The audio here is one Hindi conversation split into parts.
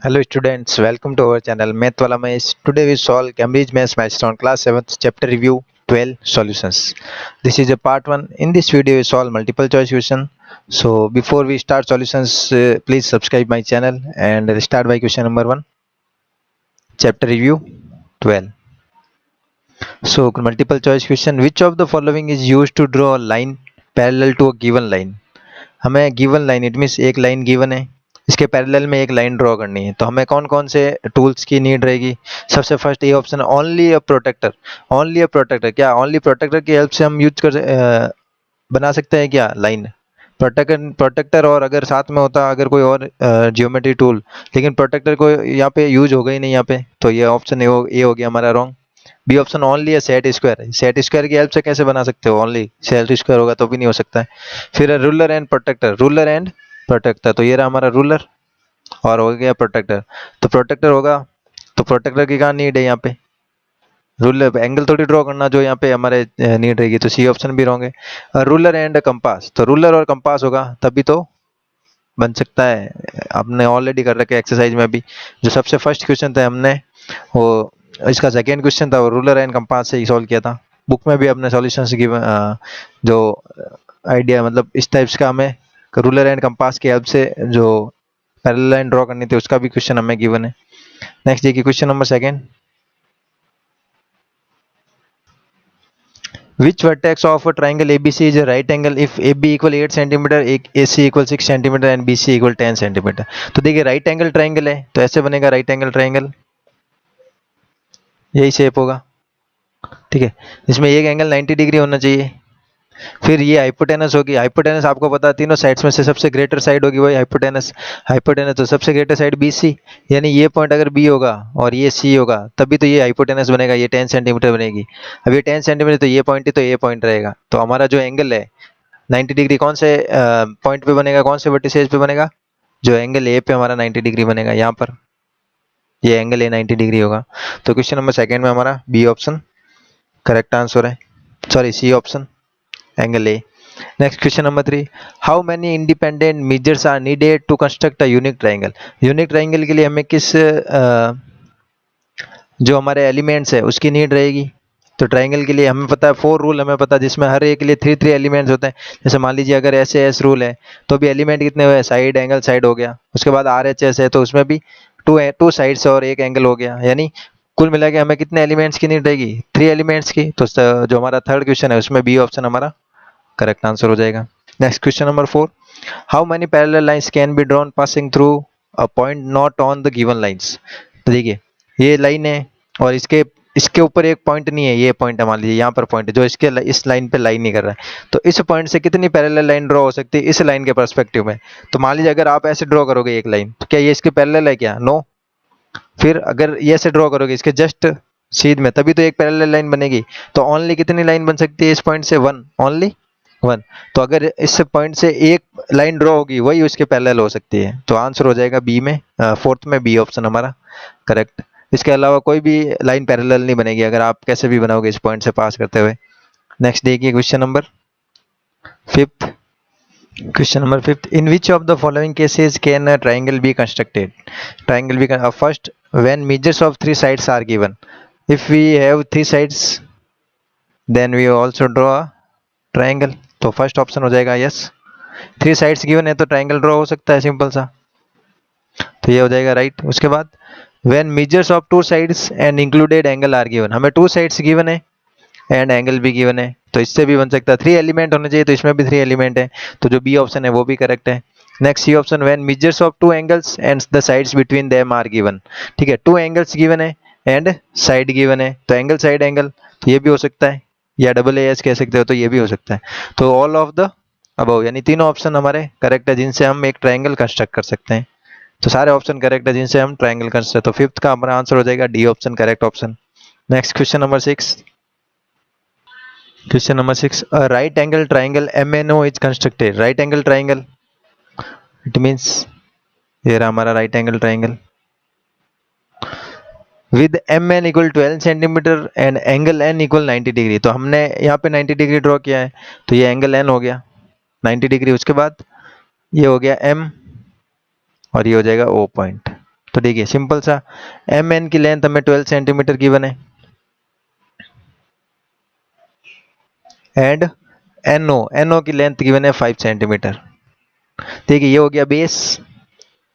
Hello students, welcome to our channel Math Wala Mahesh. Today we solve Cambridge Maths Milestone Class 7th Chapter Review 12 Solutions. This is a part 1. In this video we solve multiple choice question. So before we start solutions, please subscribe my channel and start by question number 1. Chapter Review 12. So multiple choice question. Which of the following is used to draw a line parallel to a given line? हमें गिवन लाइन इट मीन्स एक लाइन गिवन है, इसके पैरेलल में एक लाइन ड्रॉ करनी है, तो हमें कौन कौन से टूल्स की नीड रहेगी? सबसे फर्स्ट ये option only a protector. Only a protector, क्या ओनली प्रोटेक्टर की हेल्प से हम यूज कर बना सकते हैं क्या लाइन? प्रोटेक्टर और अगर साथ में होता अगर कोई और जियोमेट्री टूल, लेकिन प्रोटेक्टर को यहाँ पे यूज होगा ही नहीं यहाँ पे, तो ये ऑप्शन ए हो गया हमारा रॉन्ग। बी ऑप्शन ओनली है सेट स्क्वायर। सेट स्क्वायर की हेल्प से कैसे बना सकते हो? ओनली सेट स्क्वायर होगा तो भी नहीं हो सकता है। फिर ruler and protector, ruler and protector, तो ये रहा हमारा रूलर और हो गया प्रोटेक्टर। तो प्रोटेक्टर होगा तो प्रोटेक्टर की कहाँ नीड है यहाँ पे? रूलर एंगल थोड़ी ड्रॉ करना जो यहाँ पे हमारे नीड रहेगी, तो सी ऑप्शन भी रॉन्ग है। रूलर एंड कंपास, तो रूलर और कंपास होगा तभी तो बन सकता है। आपने ऑलरेडी कर रखे एक्सरसाइज में भी, जो सबसे फर्स्ट क्वेश्चन था हमने वो इसका सेकेंड क्वेश्चन था वो रूलर एंड कंपास से ही सॉल्व किया था। बुक में भी अपने सॉल्यूशन जो आइडिया मतलब इस टाइप्स का हमें रूलर एंड कंपास की हेल्प से जो पैरेलल लाइन ड्रॉ करनी थी उसका भी क्वेश्चन हमें गिवन है। नेक्स्ट देखिए question number second. Which vertex of a triangle ABC is a right angle if AB equal 8 cm, AC equal 6 cm and BC equal 10 cm? तो देखिए राइट एंगल ट्राइंगल है तो ऐसे बनेगा राइट एंगल ट्राइंगल, यही शेप होगा, ठीक है। इसमें एक एंगल 90 डिग्री होना चाहिए। फिर ये हाइपोटेनस होगी। हाइपोटेनस आपको पता है तीनों साइड्स में से सबसे ग्रेटर साइड होगी वही हाइपोटेनस। हाइपोटेनस तो सबसे ग्रेटर साइड BC, यानी ये पॉइंट अगर B होगा और ये C होगा तभी तो ये हाइपोटेनस बनेगा, ये 10 सेंटीमीटर बनेगी। अब ये 10 सेंटीमीटर तो ये पॉइंट ही तो ये पॉइंट रहेगा, तो हमारा जो एंगल है 90 डिग्री कौन से पॉइंट पे बनेगा, कौन से वर्टिसेज पे बनेगा? जो एंगल ए पे हमारा 90 डिग्री बनेगा, यहाँ पर ये एंगल ए 90 डिग्री होगा। तो क्वेश्चन नंबर सेकेंड में हमारा बी ऑप्शन करेक्ट आंसर है, sorry C option angle A. Next question number 3। How many independent measures are needed to construct a unique triangle? Unique triangle के लिए हमें किस जो हमारे एलिमेंट्स है उसकी नीड रहेगी? तो ट्राइंगल के लिए हमें पता है 4 रूल हमें पता है, जिसमें हर एक के लिए 3 3 एलिमेंट्स होते हैं। जैसे मान लीजिए अगर एस रूल है तो भी एलिमेंट कितने हुए? साइड एंगल साइड हो गया। उसके बाद RHS है तो उसमें भी टू साइड्स और एक एंगल हो गया, यानी कुल मिला के हमें कितने एलिमेंट्स की नीड रहेगी? 3 एलिमेंट्स की। तो जो हमारा थर्ड क्वेश्चन है उसमें बी ऑप्शन हमारा करेक्ट आंसर हो जाएगा। Next question number 4। How many parallel lines can be drawn passing through a point not on the given lines? तो देखिए ये लाइन है और इसके इसके ऊपर एक पॉइंट नहीं है, ये पॉइंट है, मान लीजिए यहाँ पर पॉइंट है जो इसके इस लाइन पे लाइन नहीं कर रहा है, तो इस पॉइंट से कितनी पैरेलल लाइन ड्रॉ हो सकती है इस लाइन के पर्सपेक्टिव में? तो मान लीजिए अगर आप ऐसे ड्रॉ करोगे एक लाइन तो क्या ये इसके पैरेलल है क्या? नो। फिर अगर ये ऐसे ड्रॉ करोगे इसके जस्ट सीध में तभी तो एक पैरेलल लाइन बनेगी। तो ओनली कितनी लाइन बन सकती है इस पॉइंट से? One, only one. तो अगर इस पॉइंट से एक लाइन ड्रॉ होगी वही उसके पैरेलल हो सकती है, तो आंसर हो जाएगा बी में, फोर्थ में बी ऑप्शन हमारा करेक्ट। इसके अलावा कोई भी लाइन पैरेलल नहीं बनेगी अगर आप कैसे भी बनाओगे इस पॉइंट से पास करते हुए। नेक्स्ट देखिए question number fifth. Question number fifth. In which of the following cases can a triangle be constructed? Triangle be first when measures of 3 sides are given. If we have 3 sides then we also draw a triangle, तो फर्स्ट ऑप्शन हो जाएगा यस। 3 साइड्स गिवन है तो ट्राइंगल ड्रॉ हो सकता है सिंपल सा, तो ये हो जाएगा राइट। उसके बाद when measures of 2 sides and included angle are given, हमें 2 साइड्स गिवन है एंड एंगल भी गिवन है, तो इससे भी बन सकता है। 3 एलिमेंट होने चाहिए तो इसमें भी 3 एलिमेंट है, तो जो बी ऑप्शन है वो भी करेक्ट है। Next C option when measures of 2 angles and the sides between them are given, ठीक है, 2 एंगल्स गिवन है एंड साइड गिवन है, तो एंगल साइड एंगल, तो ये भी हो सकता है, या डबल एस कह सकते हो, तो ये भी हो सकता है। तो ऑल ऑफ द अबव यानी तीनों ऑप्शन हमारे करेक्ट है जिनसे हम एक ट्राइंगल कंस्ट्रक्ट कर सकते हैं। तो सारे ऑप्शन करेक्ट है जिनसे हम ट्राइंगल कंस्ट्रक्ट, तो फिफ्थ का हमारा आंसर हो जाएगा D option correct option. Next question number 6। Question number 6. A right angle triangle MNO is constructed. Right angle triangle, it means here हमारा right angle triangle with MN equal 12 centimetre and angle N equal 90 degree. तो हमने यहाँ पे 90 डिग्री ड्रॉ किया है तो ये एंगल N हो गया 90 डिग्री। उसके बाद ये हो गया M और ये हो जाएगा O पॉइंट, तो देखिए सिंपल सा, एम एन की लेंथ हमें 12 सेंटीमीटर गिवन है एंड एनओ की लेंथ गिवन है 5 सेंटीमीटर। देखिए ये हो गया बेस,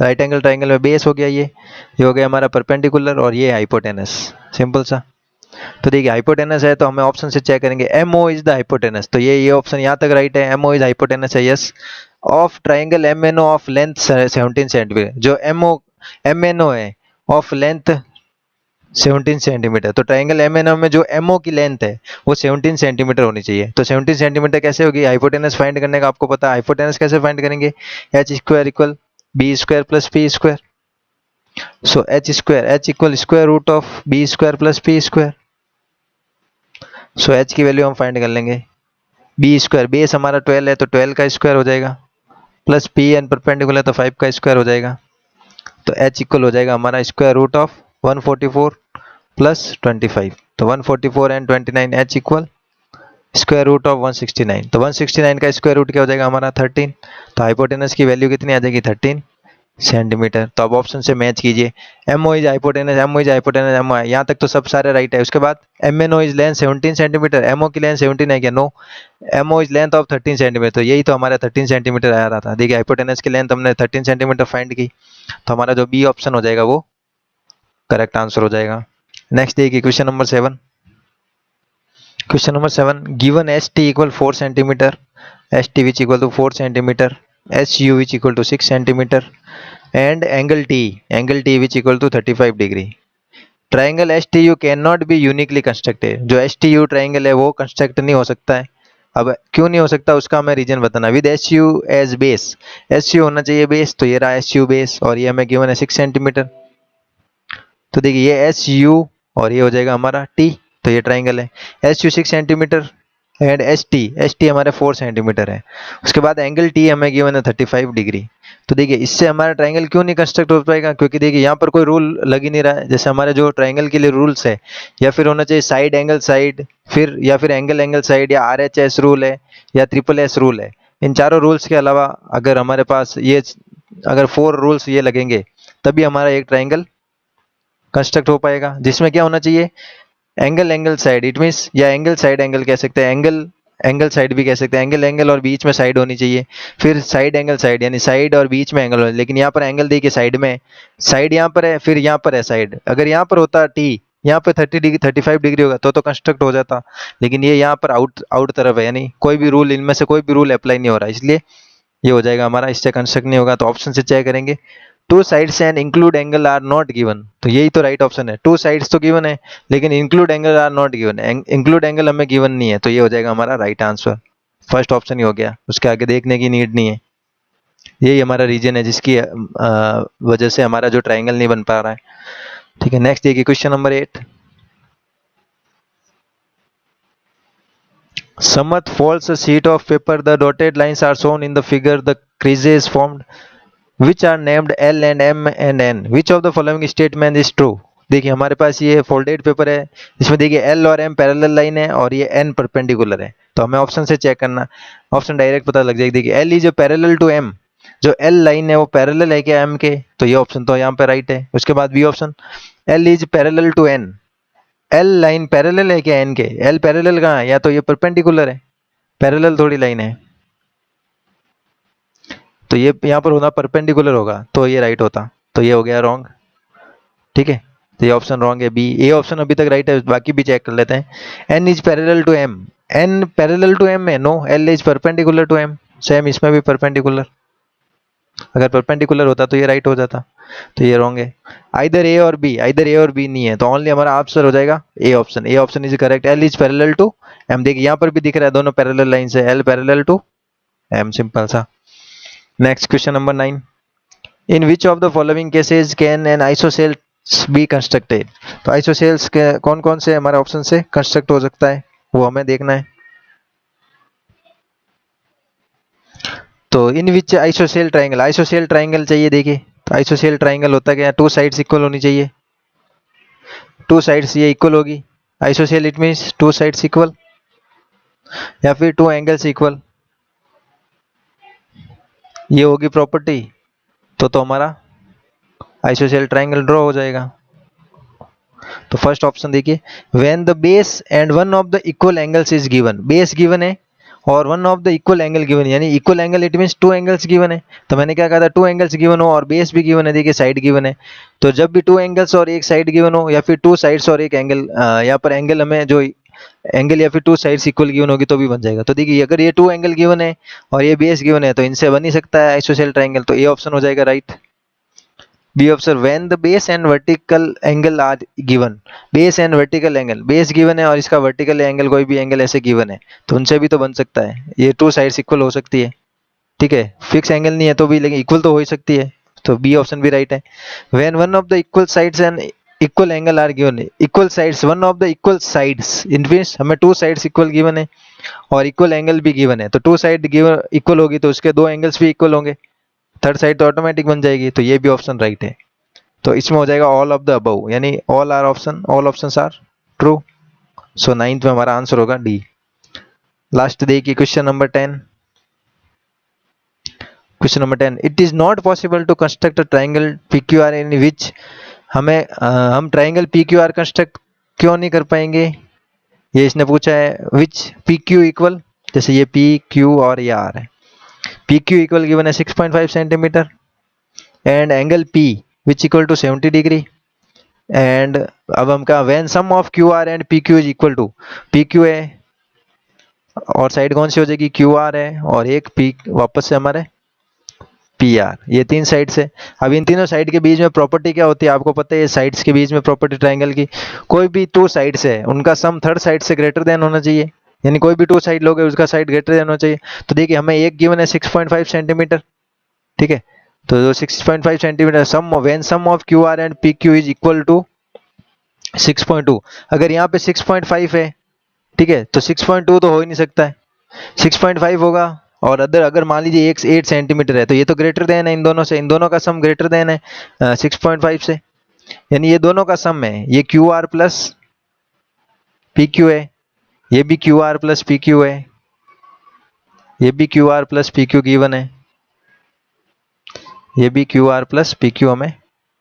राइट एंगल ट्राइंगल में बेस हो गया, ये हो गया हमारा परपेंडिकुलर और ये हाइपोटेनस, सिंपल सा। तो देखिए हाइपोटेनस है तो हमें ऑप्शन से चेक करेंगे, M O is the hypotenuse, तो ये ऑप्शन यहाँ तक राइट है, एम ओ इज हाइपोटेनस है, yes. Of triangle M N O of length 17 centimetre, जो एम एन ओ है ऑफ लेंथ 17 सेंटीमीटर, तो ट्राइंगल एम एन ओ में जो एम ओ की लेंथ है वो 17 सेंटीमीटर होनी चाहिए। तो 17 सेंटीमीटर कैसे होगी, हाइपोटेनस फाइंड करने का आपको पता है, हाइपोटेनस कैसे फाइंड करेंगे, H square equal B square plus P square. So H equal square root of B square plus P square. So H की वैल्यू हम फाइंड कर लेंगे, बी स्क्वायर बेस हमारा 12 है तो 12 का स्क्वायर हो जाएगा, प्लस पी एन परपेंडिकुलर तो 5 का स्क्वायर हो जाएगा। तो एच इक्वल हो जाएगा हमारा स्क्वायर रूट ऑफ 144 प्लस 25, तो 144 and 29, H equal square root of 169, तो 169 का स्क्वायर रूट क्या हो जाएगा हमारा 13, तो हाइपोटेनस की वैल्यू कितनी आ जाएगी 13 सेंटीमीटर। तो अब ऑप्शन से मैच कीजिए, M O is hypotenuse, M O is hypotenuse, M O है, यहाँ तक तो सब सारे राइट है। उसके बाद M N O is length 17 centimetre, M O की लेंथ 17 है क्या, no, M O is length of 13 centimetre, तो यही तो हमारा 13 सेंटीमीटर आ रहा था। देखिए हाइपोटेनस की लेंथ हमने 13 सेंटीमीटर फाइंड की, तो हमारा जो बी ऑप्शन हो जाएगा वो करेक्ट आंसर हो जाएगा। नेक्स्ट देखिए question number 7। Question number 7, given S T equal 4 centimetre, S T which equal to 4 centimetre, S U which equal to 6 centimetre and angle T which equal to 35 degree. Triangle S T U can not be uniquely constructed, जो एस टी यू ट्राइंगल है वो कंस्ट्रक्ट नहीं हो सकता है। अब क्यों नहीं हो सकता उसका हमें रीजन बताना, with S U as base, S U होना चाहिए बेस, तो ये रहा एस यू बेस और ये हमें गिवन है 6 सेंटीमीटर। तो देखिए ये एस यू और ये हो जाएगा हमारा टी, तो ये ट्राइंगल है, S U 6 centimetre and S T हमारे 4 सेंटीमीटर है। उसके बाद एंगल टी हमें गिवन है 35 डिग्री। तो देखिए इससे हमारा ट्राइंगल क्यों नहीं कंस्ट्रक्ट हो पाएगा, क्योंकि देखिए यहाँ पर कोई रूल लग ही नहीं रहा है। जैसे हमारे जो ट्राइंगल के लिए रूल्स है, या फिर होना चाहिए साइड एंगल साइड, फिर या फिर एंगल एंगल साइड, या आर एच एस रूल है या ट्रिपल एस रूल है। इन चारों रूल्स के अलावा अगर हमारे पास ये अगर 4 रूल्स ये लगेंगे तभी हमारा एक ट्राइंगल कंस्ट्रक्ट हो पाएगा, जिसमें क्या होना चाहिए, angle angle side, it means, या एंगल साइड एंगल कह सकते हैं, एंगल एंगल साइड भी कह सकते हैं, एंगल एंगल और बीच में साइड होनी चाहिए। फिर साइड एंगल साइड यानी साइड और बीच में एंगल हो, लेकिन यहाँ पर एंगल देखिए साइड में, साइड यहाँ पर है, फिर यहाँ पर है साइड। अगर यहाँ पर होता टी, यहाँ पे 30 डिग्री 35 डिग्री होगा तो कंस्ट्रक्ट हो जाता, लेकिन ये यहाँ पर आउट आउट तरफ है, यानी कोई भी रूल इनमें से कोई भी रूल अप्लाई नहीं हो रहा, इसलिए ये हो जाएगा हमारा, इससे कंस्ट्रक्ट नहीं होगा। तो ऑप्शन से चेक करेंगे, two sides and include angle are not given, तो यही तो राइट ऑप्शन है, टू साइड्स तो गिवन है लेकिन include angle are not given, include angle हमें गिवन नहीं है, तो ये हो जाएगा हमारा राइट आंसर, फर्स्ट ऑप्शन ही हो गया, उसके आगे देखने की नीड नहीं है। यही हमारा रीजन है जिसकी वजह से हमारा जो ट्राइंगल नहीं बन पा रहा है। ठीक है, नेक्स्ट देखिए question number 8। Samat folds a sheet of paper, the dotted lines are shown in the figure, the creases formed which are named L and M and N, which of the following statement is true। देखिए हमारे पास ये फोल्डेड पेपर है, इसमें देखिए L और M पैरेलल लाइन है और ये N परपेंडिकुलर है, तो हमें ऑप्शन से चेक करना, ऑप्शन डायरेक्ट पता लग जाएगी। देखिए L is parallel to M, जो L लाइन है वो पैरेलल है क्या M के, तो ये ऑप्शन तो यहाँ पे राइट है। उसके बाद B option, L is parallel to N, L line parallel है क्या N के, L पैरेलल कहाँ है, या तो ये परपेंडिकुलर है, पैरेलल थोड़ी लाइन है, तो ये यहाँ पर होना परपेंडिकुलर होगा, तो ये राइट होता, तो ये हो गया रॉन्ग। ठीक है, तो ये ऑप्शन रॉन्ग है बी, ए ऑप्शन अभी तक राइट है, बाकी भी चेक कर लेते हैं। N is parallel to M, N parallel to M है, no, L is perpendicular to M, same इसमें भी परपेंडिकुलर, अगर परपेंडिकुलर होता तो ये राइट हो जाता, तो ये रॉन्ग है। आइदर ए और बी, आइदर ए और बी नहीं है, तो ओनली हमारा आंसर हो जाएगा A option, A option is correct, L is parallel to M. देखिए यहाँ पर भी दिख रहा है दोनों पैरेलल लाइन है, L parallel to M, simple सा। Next question number 9, in which of the following cases can an isosceles be constructed, तो आइसोसेल्स के कौन कौन से हमारे ऑप्शन से कंस्ट्रक्ट हो सकता है वो हमें देखना है। तो इन विच आइसोसेल ट्राइंगल, आइसोसेल ट्राइंगल चाहिए, देखिए तो आइसोसेल ट्राइंगल होता क्या, टू साइड्स इक्वल होनी चाहिए, टू साइड्स ये इक्वल होगी, ISOCELL it means to sides equal, या फिर टू एंगल्स इक्वल, ये होगी प्रॉपर्टी, तो हमारा आइसोसेल ट्राइंगल ड्रॉ हो जाएगा। तो फर्स्ट ऑप्शन देखिए, when the base and one of the equal angles is given, base given है और one of the equal angle given, यानी equal angle it means two angles given है। तो मैंने क्या कहा था, टू एंगल्स गिवन हो और बेस भी गिवन है, देखिए साइड गिवन है। तो जब भी टू एंगल्स और एक साइड गिवन हो या फिर टू साइड्स और एक एंगल, यहाँ पर एंगल हमें जो एंगल या फिर टू साइड्स इक्वल गिवन होगी तो भी बन जाएगा। तो देखिए अगर ये टू एंगल गिवन है और ये बेस गिवन है तो इनसे बन ही सकता है आइसोसेल ट्राइंगल, तो ये ऑप्शन हो जाएगा right. B option, when the base and vertical angle are given, base and vertical angle, base given है और इसका वर्टिकल एंगल कोई भी एंगल ऐसे गिवन है तो उनसे भी तो बन सकता है, ये टू साइड्स इक्वल हो सकती है, ठीक है। फिक्स एंगल नहीं है तो भी लेकिन इक्वल तो हो ही सकती है, तो बी ऑप्शन भी राइट है। When one of the equal sides and equal angle are given, equal sides, one of the equal sides in means हमें टू साइड्स इक्वल गिवन है और इक्वल एंगल भी गिवन है, तो टू साइड गिवन इक्वल होगी तो उसके दो एंगल्स भी इक्वल होंगे, थर्ड साइड तो ऑटोमेटिक बन जाएगी, तो ये भी ऑप्शन राइट है। तो इसमें हो जाएगा ऑल ऑफ द अबव, यानी all are option, all options are true. So 9th में हमारा आंसर होगा डी। लास्ट देखिए question number 10। Question number 10, it is not possible to construct a triangle PQR in which, हम ट्राइंगल PQR कंस्ट्रक्ट क्यों नहीं कर पाएंगे, ये इसने पूछा है। विच PQ इक्वल, जैसे ये PQ और ये R है, PQ इक्वल गिवन है 6.5 centimetre and angle P which equal to 70 degree and अब हम कहा when sum of QR and PQ is equal to, PQ है और साइड कौन सी हो जाएगी, QR है और एक P वापस से हमारे PR, ये तीन साइड से। अब इन तीनों साइड के बीच में प्रॉपर्टी क्या होती है आपको पता है, ये साइड्स के बीच में प्रॉपर्टी ट्राइंगल की, कोई भी टू साइड से उनका सम थर्ड साइड से ग्रेटर देन होना चाहिए, यानी कोई भी टू साइड लोगे उसका साइड ग्रेटर देन होना चाहिए। तो देखिए हमें एक गिवन है 6.5 सेंटीमीटर, ठीक है, तो जो 6.5 centimetre sum when sum of QR and PQ is equal to 6.2, अगर यहाँ पे 6.5 है, ठीक है, तो 6.2 तो हो ही नहीं सकता है, 6.5 होगा और अगर मान लीजिए 8 सेंटीमीटर है तो ये तो ग्रेटर देन है इन दोनों से, इन दोनों का सम ग्रेटर देन है 6.5 से, यानी ये दोनों का सम है, ये QR प्लस PQ है, ये भी QR प्लस PQ है, ये भी QR प्लस PQ गिवन है, ये भी QR प्लस PQ हमें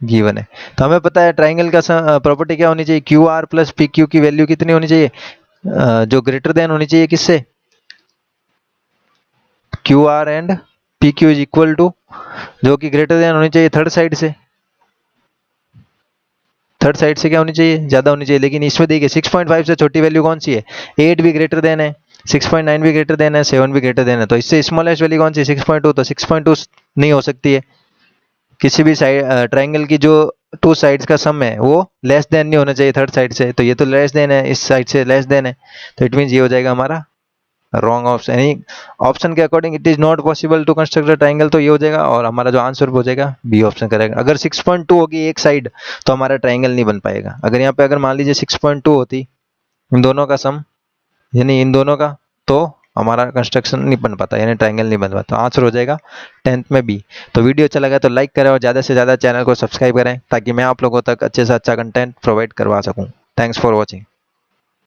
गिवन है। तो हमें पता है ट्राइंगल का प्रॉपर्टी क्या होनी चाहिए, QR प्लस PQ की वैल्यू कितनी होनी चाहिए, जो ग्रेटर देन होनी चाहिए किससे, QR and PQ is equal to, जो कि ग्रेटर देन होनी चाहिए थर्ड साइड से, थर्ड साइड से क्या होनी चाहिए, ज्यादा होनी चाहिए। लेकिन इसमें देखिए 6.5 से छोटी वैल्यू कौन सी है, 8 भी ग्रेटर देन है, 6.9 भी ग्रेटर देन है, 7 भी ग्रेटर देन है, तो इससे स्मॉलेस्ट वैल्यू कौन सी है 6.2, तो 6.2 नहीं हो सकती है। किसी भी साइड ट्राइंगल की जो टू साइड्स का सम है वो लेस देन नहीं होना चाहिए थर्ड साइड से, तो ये तो लेस देन है, इस साइड से लेस देन है, तो इट मीन ये हो जाएगा हमारा रॉन्ग ऑप्शन, यानी ऑप्शन के according it is not possible to construct a triangle, तो ये हो जाएगा और हमारा जो आंसर हो जाएगा बी ऑप्शन करेगा। अगर 6.2 होगी एक साइड तो हमारा ट्राइंगल नहीं बन पाएगा, अगर यहाँ पे अगर मान लीजिए 6.2 होती इन दोनों का सम, यानी इन दोनों का, तो हमारा कंस्ट्रक्शन नहीं बन पाता, यानी ट्राइंगल नहीं बन पाता, तो आंसर हो जाएगा 10th में बी। तो वीडियो अच्छा लगा तो लाइक करें और ज़्यादा से ज़्यादा चैनल को सब्सक्राइब करें ताकि मैं आप लोगों तक अच्छे से अच्छा कंटेंट प्रोवाइड करवा सकूँ। Thanks for watching.